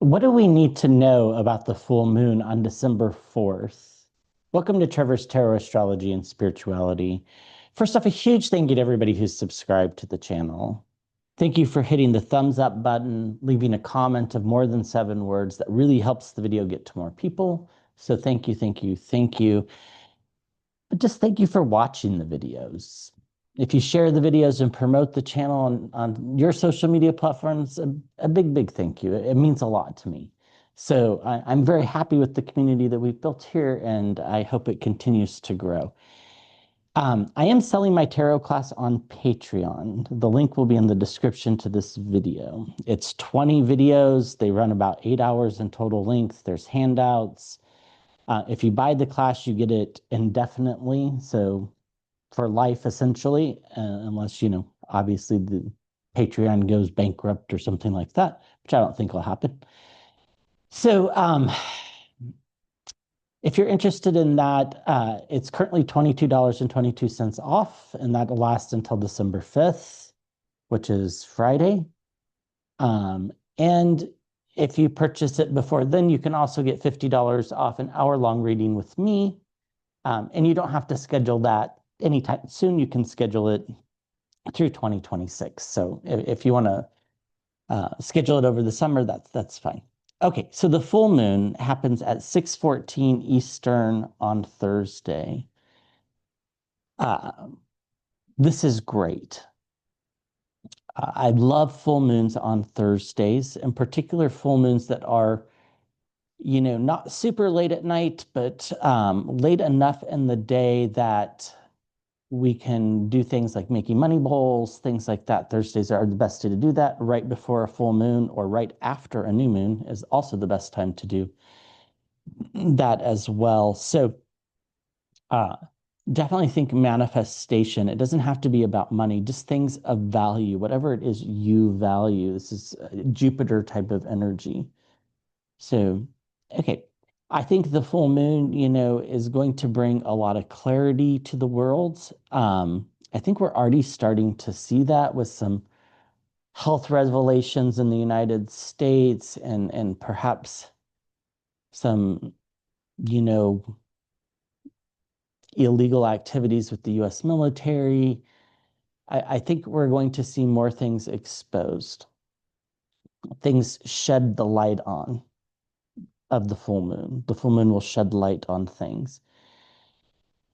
What do we need to know about the full moon on December 4th? Welcome to Trevor's Tarot Astrology and Spirituality. First off, a huge thank you to everybody who's subscribed to the channel. Thank you for hitting the thumbs up button, leaving a comment of more than 7 words. That really helps the video get to more people. So thank you, thank you, thank you. But just thank you for watching the videos. If you share the videos and promote the channel on your social media platforms, a big, big thank you. It means a lot to me. So I'm very happy with the community that we've built here, and I hope it continues to grow. I am selling my tarot class on Patreon. The link will be in the description to this video. It's 20 videos. They run about 8 hours in total length. There's handouts. If you buy the class, you get it indefinitely. So for life, essentially, unless, obviously the Patreon goes bankrupt or something like that, which I don't think will happen. So if you're interested in that, it's currently $22.22 off, and that'll last until December 5th, which is Friday. And if you purchase it before then, you can also get $50 off an hour-long reading with me. And you don't have to schedule that anytime soon. You can schedule it through 2026. So if you want to schedule it over the summer, that's fine. Okay, so the full moon happens at 6:14 Eastern on Thursday. This is great. I love full moons on Thursdays, in particular full moons that are, not super late at night, but late enough in the day that we can do things like making money bowls, things like that. Thursdays are the best day to do that. Right before a full moon or right after a new moon is also the best time to do that as well. So definitely think manifestation. It doesn't have to be about money, just things of value, whatever it is you value. This is a Jupiter type of energy. So, okay. I think the full moon, is going to bring a lot of clarity to the world. I think we're already starting to see that with some health revelations in the United States and perhaps some, illegal activities with the US military. I think we're going to see more things exposed, things shed the light on of the full moon. The full moon will shed light on things.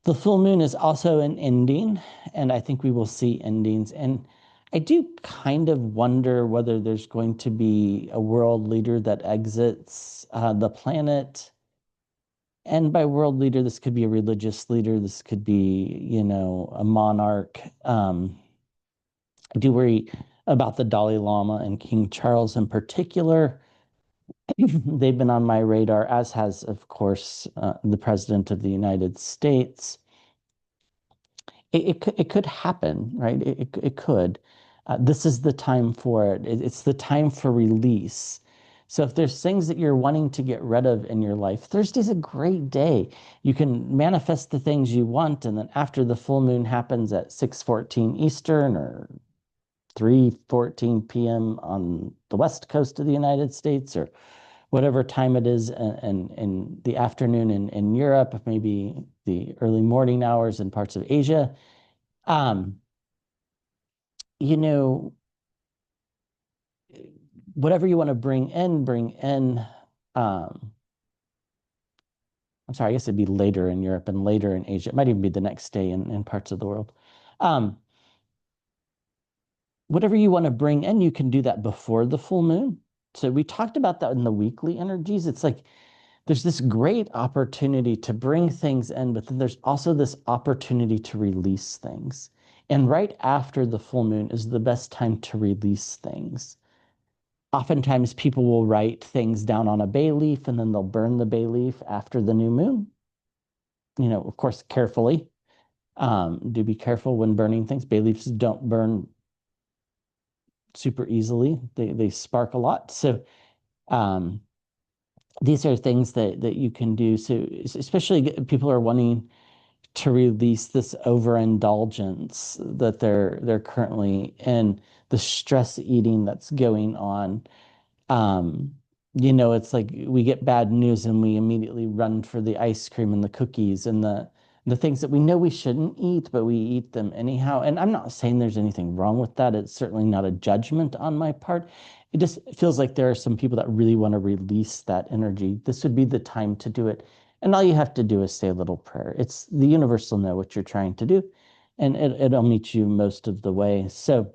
The full moon is also an ending, and I think we will see endings. And I do kind of wonder whether there's going to be a world leader that exits the planet. And by world leader, this could be a religious leader. This could be, a monarch. I do worry about the Dalai Lama and King Charles in particular. They've been on my radar, as has, of course, the President of the United States. It could happen, right? It could. This is the time for it. It's the time for release. So if there's things that you're wanting to get rid of in your life, Thursday's a great day. You can manifest the things you want, and then after the full moon happens at 6:14 Eastern or 3:14 p.m. on the west coast of the United States, or whatever time it is in the afternoon in Europe, maybe the early morning hours in parts of Asia. You know, whatever you want to bring in. I'm sorry, I guess it'd be later in Europe and later in Asia. It might even be the next day in parts of the world. Whatever you want to bring in, you can do that before the full moon. So we talked about that in the weekly energies. It's like there's this great opportunity to bring things in, but then there's also this opportunity to release things. And right after the full moon is the best time to release things. Oftentimes people will write things down on a bay leaf and then they'll burn the bay leaf after the new moon. Of course, carefully. Do be careful when burning things. Bay leaves don't burn super easily. They spark a lot. So these are things that you can do. So especially people are wanting to release this overindulgence that they're currently in, the stress eating that's going on. it's like we get bad news and we immediately run for the ice cream and the cookies and the things that we know we shouldn't eat, but we eat them anyhow. And I'm not saying there's anything wrong with that. It's certainly not a judgment on my part. It just feels like there are some people that really want to release that energy. This would be the time to do it. And all you have to do is say a little prayer. It's the universe will know what you're trying to do, and it'll meet you most of the way. So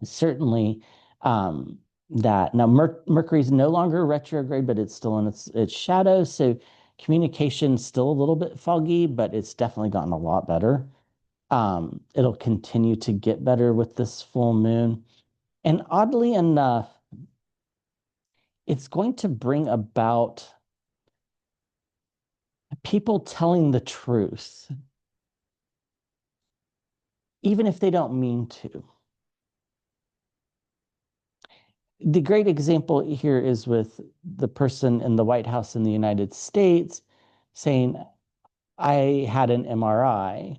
certainly that now Mercury is no longer retrograde, but it's still in its shadow. So communication's still a little bit foggy, but it's definitely gotten a lot better. It'll continue to get better with this full moon. And oddly enough, it's going to bring about people telling the truth, even if they don't mean to. The great example here is with the person in the White House in the United States saying, I had an MRI.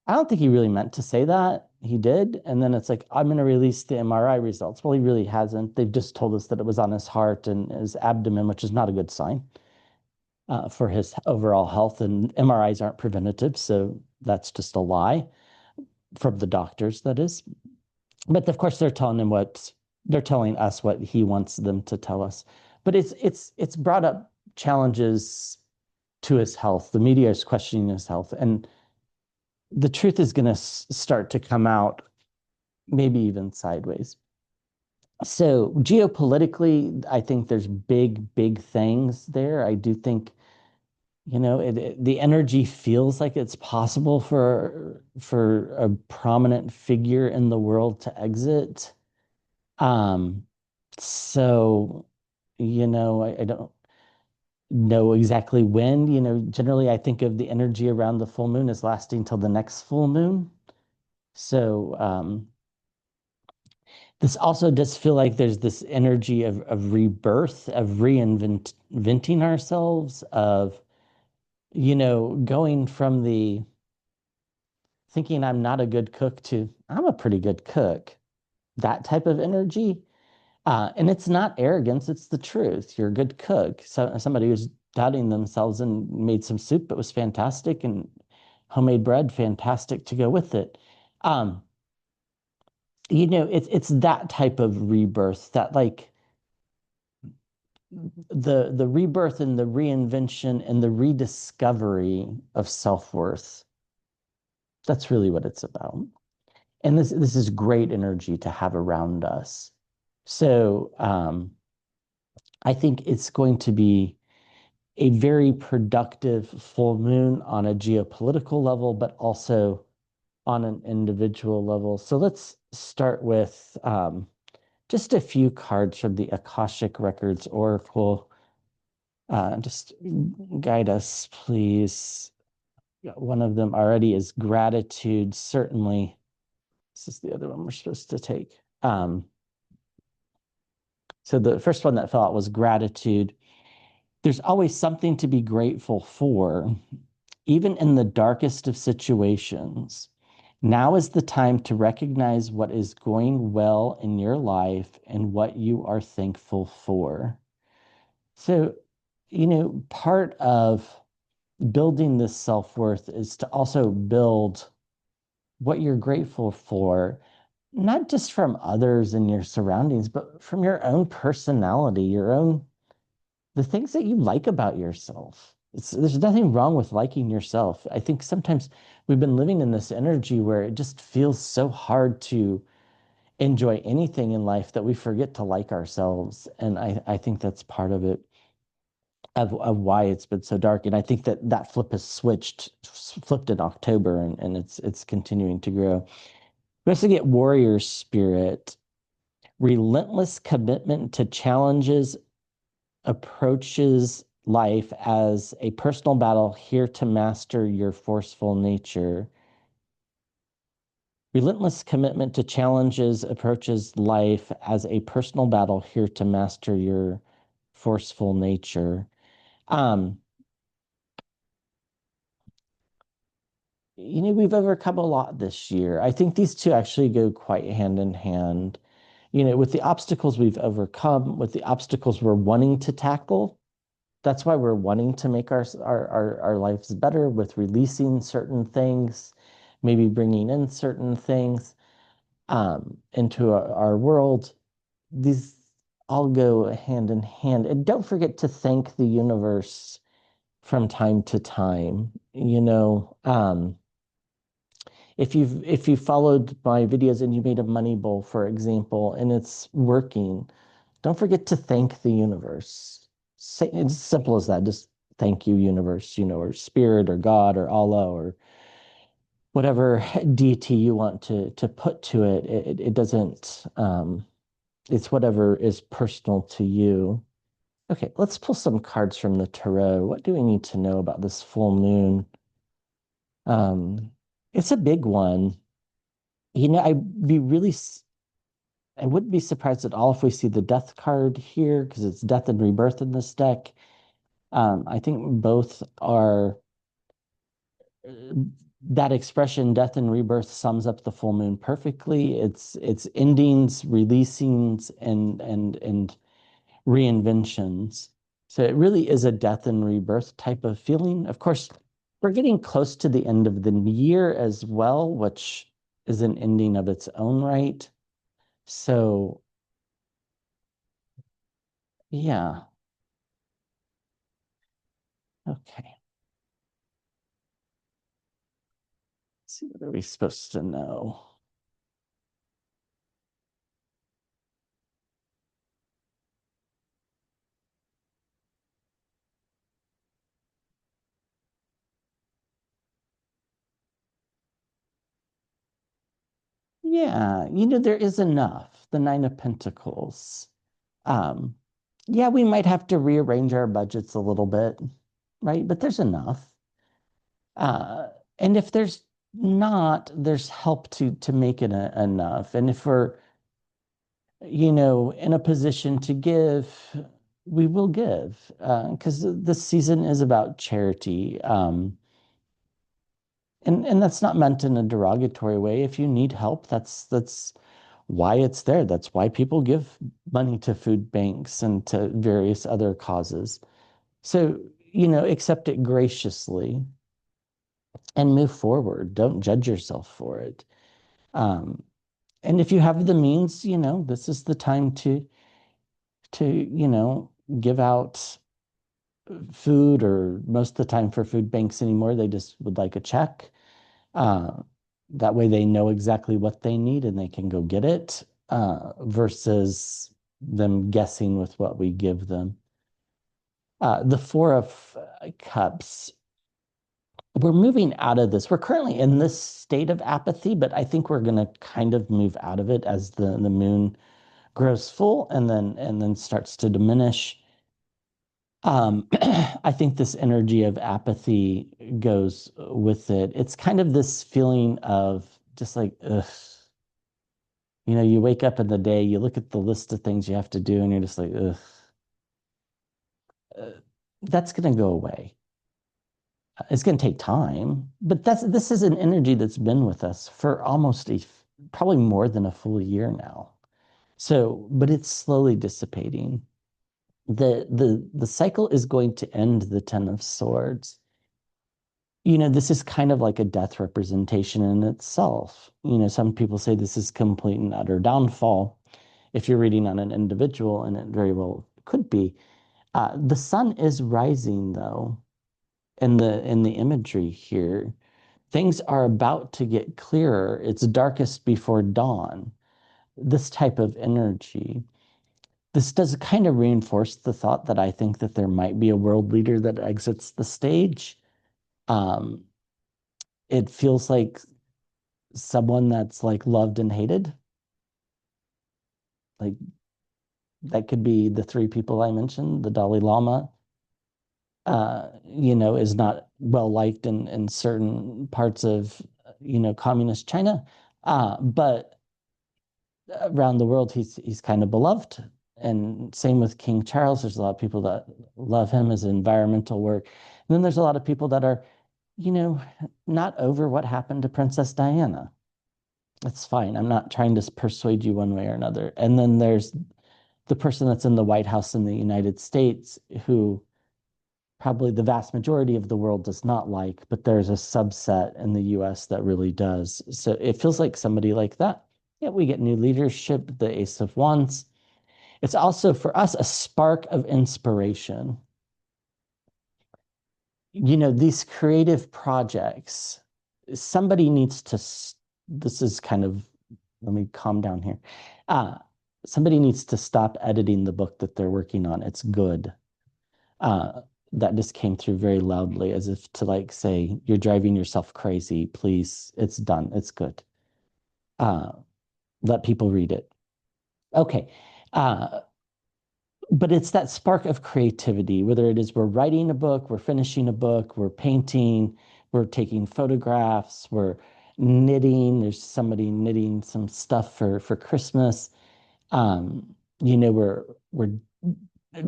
I don't think he really meant to say that. He did. And then it's like, I'm going to release the MRI results. Well, he really hasn't. They've just told us that it was on his heart and his abdomen, which is not a good sign for his overall health. And MRIs aren't preventative. So that's just a lie from the doctors, that is. But of course, they're telling us what he wants them to tell us. But it's brought up challenges to his health. The media is questioning his health, and the truth is going to start to come out, maybe even sideways. So geopolitically, I think there's big things there. I do think, the energy feels like it's possible for a prominent figure in the world to exit. Um, so, I don't know exactly when. Generally I think of the energy around the full moon as lasting till the next full moon. So this also does feel like there's this energy of rebirth, of reinventing ourselves, of, going from the thinking I'm not a good cook to I'm a pretty good cook, that type of energy. And it's not arrogance, it's the truth. You're a good cook. So somebody who's doubting themselves and made some soup that was fantastic and homemade bread, fantastic to go with it. Um, it's that type of rebirth, that like the rebirth and the reinvention and the rediscovery of self-worth. That's really what it's about. And this is great energy to have around us. So I think it's going to be a very productive full moon on a geopolitical level, but also on an individual level. So let's start with just a few cards from the Akashic Records Oracle. Just guide us, please. One of them already is gratitude, certainly. This is the other one we're supposed to take. So the first one that fell out was gratitude. There's always something to be grateful for, even in the darkest of situations. Now is the time to recognize what is going well in your life and what you are thankful for. So, part of building this self-worth is to also build what you're grateful for, not just from others and your surroundings, but from your own personality, the things that you like about yourself. There's nothing wrong with liking yourself. I think sometimes we've been living in this energy where it just feels so hard to enjoy anything in life that we forget to like ourselves. And I think that's part of it, of why it's been so dark. And I think that flip has flipped in October, and it's continuing to grow. We also get warrior spirit, relentless commitment to challenges, approaches life as a personal battle here to master your forceful nature. Relentless commitment to challenges, approaches life as a personal battle here to master your forceful nature. We've overcome a lot this year. I think these two actually go quite hand in hand. with the obstacles we've overcome, with the obstacles we're wanting to tackle. That's why we're wanting to make our lives better with releasing certain things, maybe bringing in certain things into our world. These all go hand in hand. And don't forget to thank the universe from time to time. If you followed my videos and you made a money bowl, for example, and it's working, don't forget to thank the universe. It's as simple as that. Just thank you, universe, or spirit or God or Allah or whatever deity you want to put to it. It doesn't, it's whatever is personal to you. Okay, let's pull some cards from the tarot. What do we need to know about this full moon? Um, it's a big one. I wouldn't be surprised at all if we see the death card here because it's death and rebirth in this deck. I think both are that expression, death and rebirth, sums up the full moon perfectly. It's endings, releasings, and reinventions. So it really is a death and rebirth type of feeling. Of course, we're getting close to the end of the year as well, which is an ending of its own right. So yeah, okay. Let's see, what are we supposed to know? Yeah, there is enough. The Nine of Pentacles. Um, yeah, we might have to rearrange our budgets a little bit, right? But there's enough. Uh, and if there's not, there's help to make it enough. And if we're, in a position to give, we will give, because this season is about charity. And that's not meant in a derogatory way. If you need help, that's why it's there. That's why people give money to food banks and to various other causes. So, accept it graciously and move forward. Don't judge yourself for it. Um, and if you have the means, this is the time to give out food, or most of the time for food banks anymore, they just would like a check. Uh, that way they know exactly what they need and they can go get it, versus them guessing with what we give them. The Four of Cups, we're moving out of this. We're currently in this state of apathy, but I think we're going to kind of move out of it as the moon grows full and then starts to diminish. I think this energy of apathy goes with it. It's kind of this feeling of just like, ugh. You wake up in the day, you look at the list of things you have to do, and you're just like, ugh. Uh, that's going to go away. It's going to take time, but this is an energy that's been with us for probably more than a full year now. So, but it's slowly dissipating. The cycle is going to end the Ten of Swords. This is kind of like a death representation in itself. Some people say this is complete and utter downfall if you're reading on an individual, and it very well could be. The sun is rising, though, in the imagery here. Things are about to get clearer. It's darkest before dawn. This type of energy. This does kind of reinforce the thought that I think that there might be a world leader that exits the stage. Um, it feels like someone that's like loved and hated. Like that could be the three people I mentioned. The Dalai Lama, is not well liked in certain parts of, communist China. But around the world, he's kind of beloved. And same with King Charles. There's a lot of people that love him as environmental work. And then there's a lot of people that are, you know, not over what happened to Princess Diana. It's fine. I'm not trying to persuade you one way or another. And then there's the person that's in the White House in the United States who probably the vast majority of the world does not like, but there's a subset in the US that really does. So it feels like somebody like that. Yeah, we get new leadership, the Ace of Wands. It's also for us a spark of inspiration. You know, these creative projects, somebody needs to, this is kind of, let me calm down here. Uh, Somebody needs to stop editing the book that they're working on. It's good. That just came through very loudly as if to like say, you're driving yourself crazy. Please, it's done. It's good. Uh, Let people read it. Okay. But it's that spark of creativity, whether it is we're writing a book, we're finishing a book, we're painting, we're taking photographs, we're knitting. There's somebody knitting some stuff for Christmas. You know, we're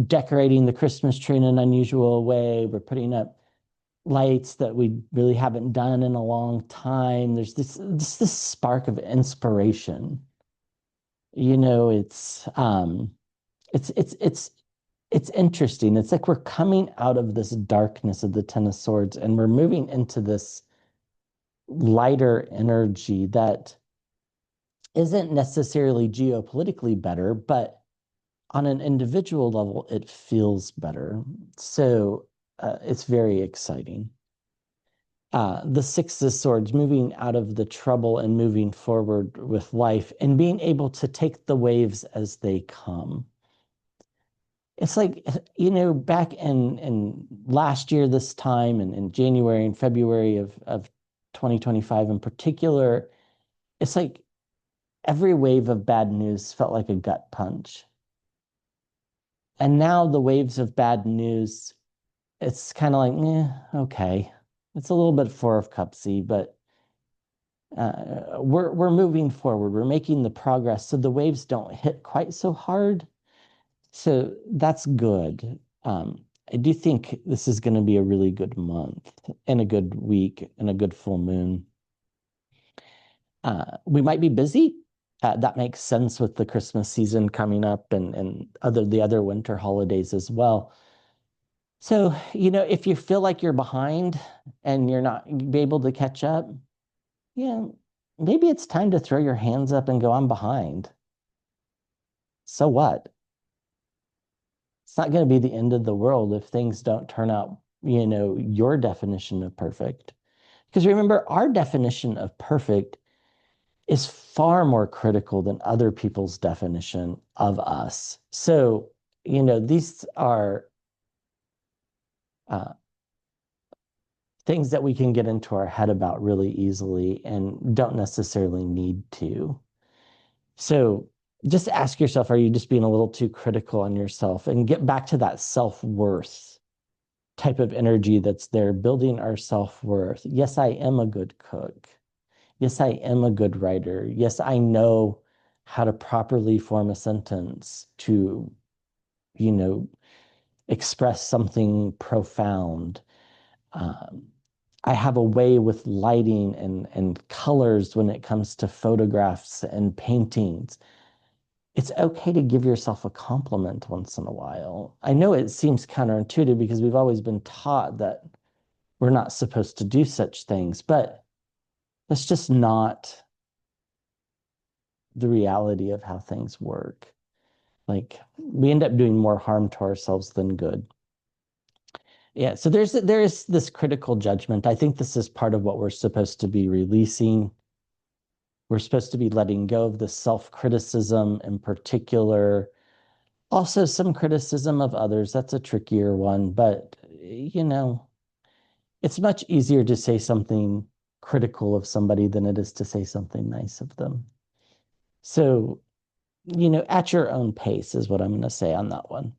decorating the Christmas tree in an unusual way. We're putting up lights that we really haven't done in a long time. There's this spark of inspiration. You know, it's it's it's it's interesting. It's like we're coming out of this darkness of the Ten of Swords and we're moving into this lighter energy that isn't necessarily geopolitically better, but on an individual level, it feels better. So it's very exciting. The Six of Swords, moving out of the trouble and moving forward with life and being able to take the waves as they come. It's like, you know, back in last year, this time, and in January and February of 2025 in particular, it's like every wave of bad news felt like a gut punch. And now the waves of bad news, it's kind of like, okay. It's a little bit Four of Cupsy, but we're moving forward. We're making the progress, so the waves don't hit quite so hard. So that's good. I do think this is going to be a really good month and a good week and a good full moon. We might be busy. That makes sense with the Christmas season coming up and the other winter holidays as well. So, you know, if you feel like you're behind and you're not be able to catch up, yeah, maybe it's time to throw your hands up and go, I'm behind. So what? It's not going to be the end of the world if things don't turn out, you know, your definition of perfect. Because remember, our definition of perfect is far more critical than other people's definition of us. So, you know, these are uh, things that we can get into our head about really easily and don't necessarily need to. So just ask yourself, are you just being a little too critical on yourself? And get back to that self-worth type of energy that's there, building our self-worth. Yes, I am a good cook. Yes, I am a good writer. Yes, I know how to properly form a sentence to, you know, express something profound. Um, I have a way with lighting and colors when it comes to photographs and paintings. It's okay to give yourself a compliment once in a while. I know it seems counterintuitive because we've always been taught that we're not supposed to do such things, but that's just not the reality of how things work. Like we end up doing more harm to ourselves than good. Yeah, so there's this critical judgment. I think this is part of what we're supposed to be releasing. We're supposed to be letting go of the self-criticism in particular. Also, some criticism of others. That's a trickier one, but you know, it's much easier to say something critical of somebody than it is to say something nice of them. So, you know, at your own pace is what I'm going to say on that one.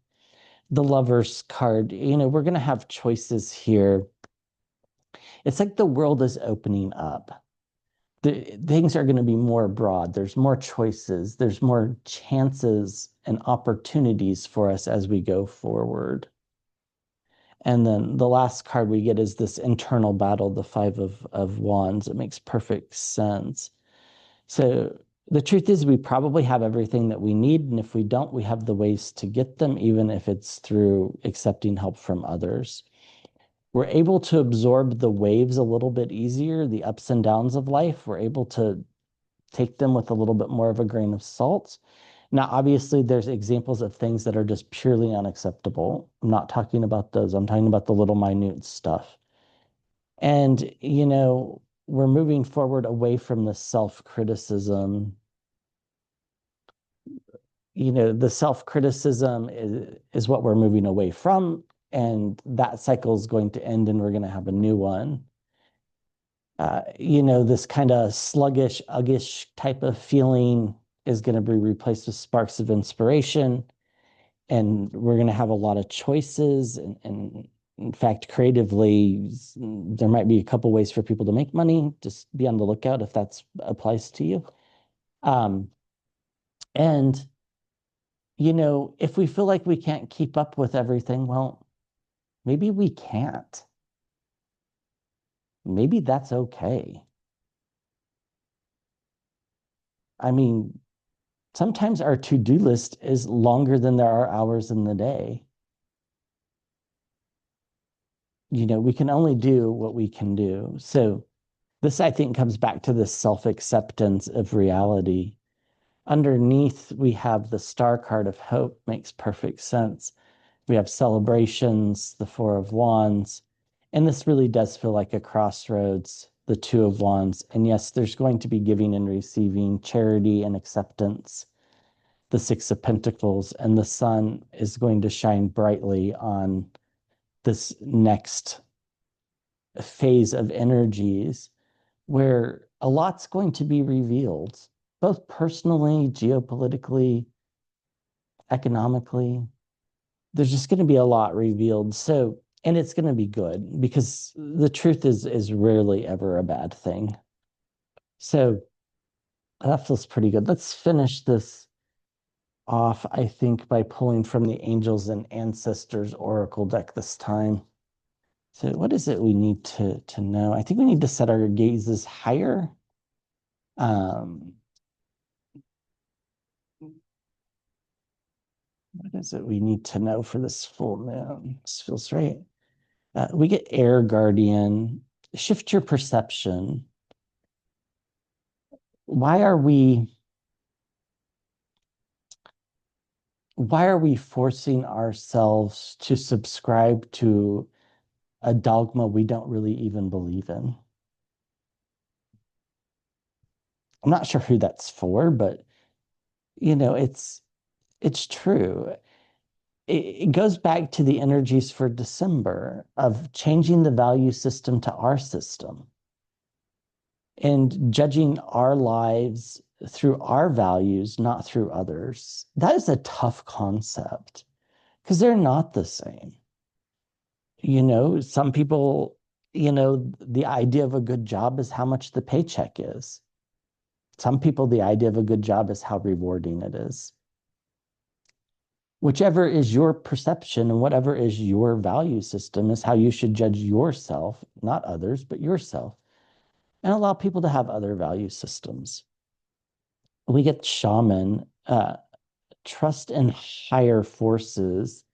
The Lover's card, you know, we're going to have choices here. It's like the world is opening up. Things are going to be more broad. There's more choices. There's more chances and opportunities for us as we go forward. And then the last card we get is this internal battle, the Five of Wands. It makes perfect sense. So the truth is we probably have everything that we need. And if we don't, we have the ways to get them, even if it's through accepting help from others. We're able to absorb the waves a little bit easier, the ups and downs of life. We're able to take them with a little bit more of a grain of salt. Now, obviously, there's examples of things that are just purely unacceptable. I'm not talking about those. I'm talking about the little minute stuff. And, we're moving forward away from the self-criticism. The self-criticism is what we're moving away from. And that cycle is going to end and we're going to have a new one. This kind of sluggish, uggish type of feeling is going to be replaced with sparks of inspiration. And we're going to have a lot of choices. And in fact, creatively, there might be a couple ways for people to make money. Just be on the lookout if that applies to you. And, if we feel like we can't keep up with everything, well, maybe we can't. Maybe that's okay. I mean, sometimes our to-do list is longer than there are hours in the day. We can only do what we can do. So this, I think, comes back to the self-acceptance of reality. Underneath, we have the star card of hope, makes perfect sense. We have celebrations, the Four of Wands, and this really does feel like a crossroads, the Two of Wands. And yes, there's going to be giving and receiving, charity and acceptance, the Six of Pentacles, and the sun is going to shine brightly on this next phase of energies where a lot's going to be revealed, both personally, geopolitically, economically. There's just going to be a lot revealed. So, and it's going to be good because the truth is rarely ever a bad thing. So that feels pretty good. Let's finish this off, I think, by pulling from the Angels and Ancestors Oracle deck this time. So what is it we need to know? I think we need to set our gazes higher. What is it we need to know for this full moon? This feels right. We get Air Guardian. Shift your perception. Why are we forcing ourselves to subscribe to a dogma we don't really even believe in? I'm not sure who that's for, but it's true. It goes back to the energies for December of changing the value system to our system and judging our lives through our values, not through others. That is a tough concept because they're not the same. Some people, the idea of a good job is how much the paycheck is. Some people, the idea of a good job is how rewarding it is. Whichever is your perception and whatever is your value system is how you should judge yourself, not others, but yourself, and allow people to have other value systems. We get shaman, trust in higher forces.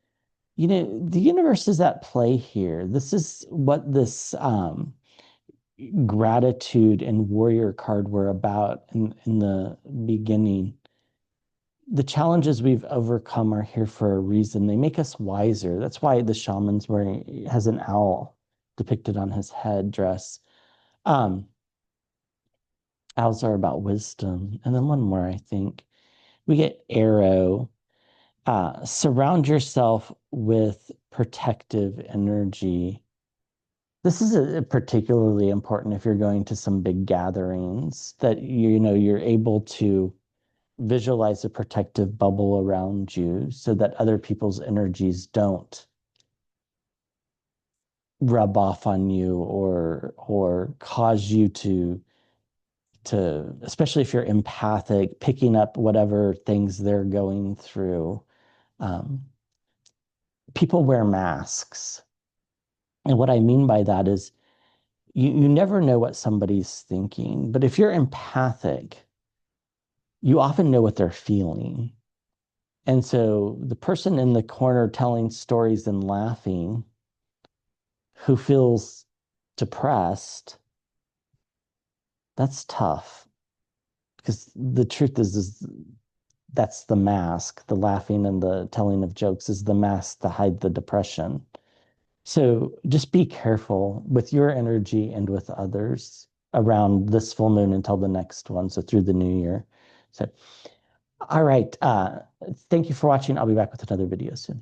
The universe is at play here. This is what this gratitude and warrior card were about in the beginning. The challenges we've overcome are here for a reason. They make us wiser. That's why the shaman's has an owl depicted on his head dress. Owls are about wisdom. And then one more, I think. We get arrow. Surround yourself with protective energy. This is particularly important if you're going to some big gatherings, that you're able to visualize a protective bubble around you so that other people's energies don't rub off on you or cause you to especially if you're empathic, picking up whatever things they're going through. People wear masks. And what I mean by that is you never know what somebody's thinking. But if you're empathic, you often know what they're feeling. And so the person in the corner telling stories and laughing who feels depressed, that's tough. Because the truth is that's the mask. The laughing and the telling of jokes is the mask to hide the depression. So just be careful with your energy and with others around this full moon until the next one. So through the new year. So, all right. Thank you for watching. I'll be back with another video soon.